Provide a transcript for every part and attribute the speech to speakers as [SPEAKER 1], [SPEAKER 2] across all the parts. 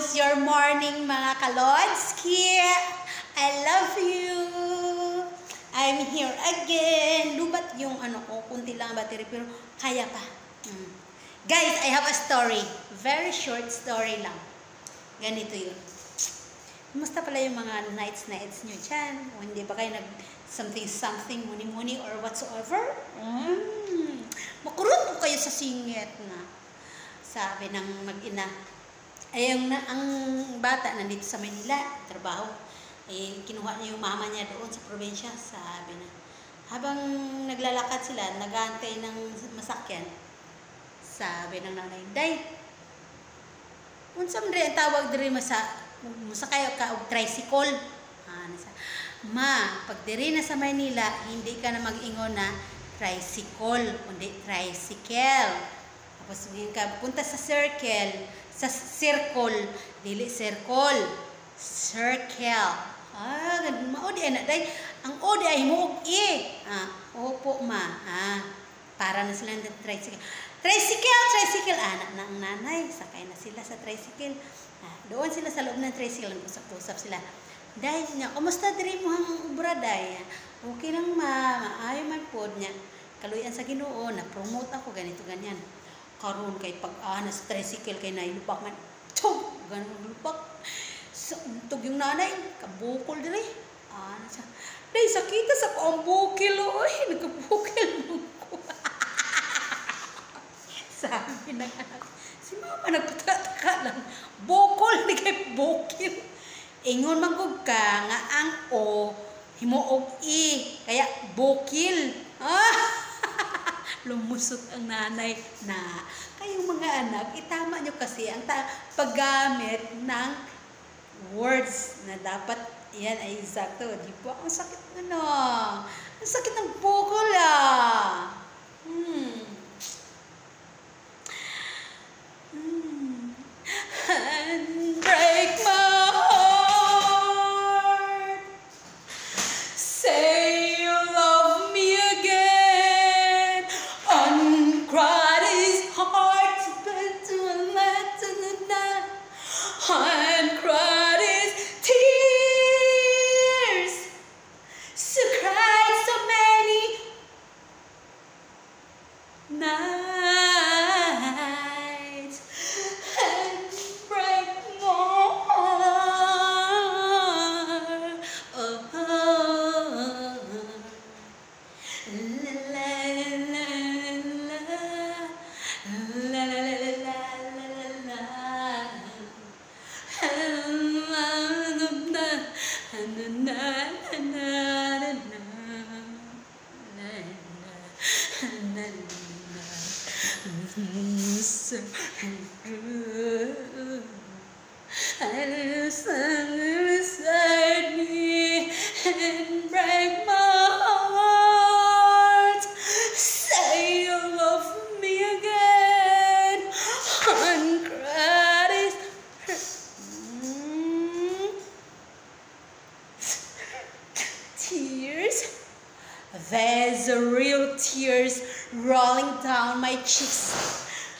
[SPEAKER 1] How's your morning, mga kalodski? I love you. I'm here again. Lubat yung kunti lang battery pero kaya pa. Guys, I have a story. Very short story lang. Ganito yun. Kumusta pala yung mga nights nyo dyan? O hindi ba kayo something, muni-muni or whatsoever? Makurot po kayo sa singit na. Sabi ng mag-ina. Ang bata nandito sa Manila, trabaho. Kinuha niya yung mama niya doon sa probinsya. Sabi na, habang naglalakad sila, nag-aantay ng masakyan. Sabi ng nanay, Day, unsam diri ang tawag diri masakay ka og tricycle. Ma, pag diri na sa Manila, hindi ka na mag-ingon na tricycle, kundi tricycle. Tapos ka punta sa circle, dili circle, circle. Maudi na day. Ang odi ay mo og e. Opo ma. Para na sila ng tricycle. Tricycle. Anak ng nanay, sakay na sila sa tricycle. Doon sila sa loob ng tricycle, usap-usap sila. Day niya, kumusta diri mo ang ubra day? Okay lang ma, maayo man pod niya. Kaluyan sa Ginoo, na-promote ako ganito ganyan. Karon kay pag-ana sa tricycle kay nailupak man. Ganun lupak. Tug yung nanay, kabukol diri. Siya. Day, sakita sa ko ang bukil. Oy, nagkabukil mo ko. Sabi ng anak, si mama nagpataka lang. Bukol, di kay bukil. Ingon magug ka nga ang o, himuog i, kaya bukil. Lumusot ang nanay na kayong mga anak, itama nyo kasi ang paggamit ng words na dapat yan ay exacto. Di ba? Ang sakit ang sakit ng bukol And break my heart. Say you love me again. Uncry these hearts, but to let uncry these tears. So cried so many nights. Beside me and break my heart. Say you love me again. Uncry tears. There's a real tears rolling down my cheeks.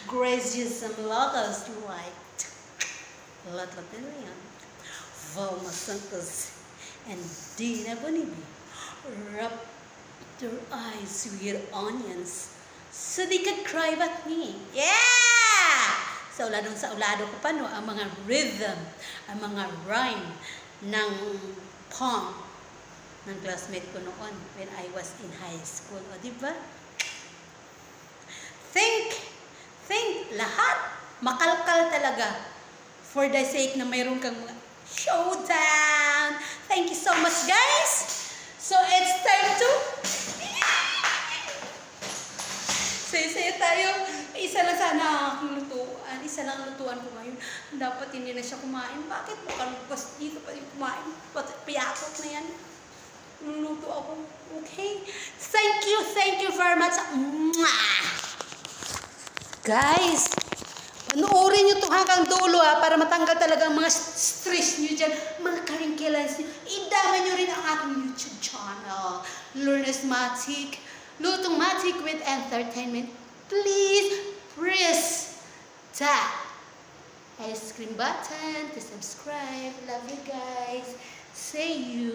[SPEAKER 1] Gracious and lotus light. Latabilian, Valma Santos, and Dina Bonibi rubbed their eyes with onions so they could cry at me. Yeah! Sa ulado ko pa ang mga rhythm, ang mga rhyme ng poem ng classmate ko noon when I was in high school. O diba? Think, lahat makalkal talaga. For the sake na mayroon kang showdown. Thank you so much, guys. So, it's time to say tayo. Isa lang sana akong lutuan. Isa lang lutuan ko ngayon. Dapat hindi na siya kumain. Bakit mo kalugpas dito pa yung kumain? Piyakot na yan. Luluto ako. Okay? Thank you very much. Guys, panoorin nyo ito hanggang dulo para matanggal talaga ang mga stress nyo dyan, mga karingkilans nyo. Idama nyo rin ang aking YouTube channel, Learnersmatic, Lutomatic with Entertainment. Please press that ice cream button to subscribe. Love you guys. See you.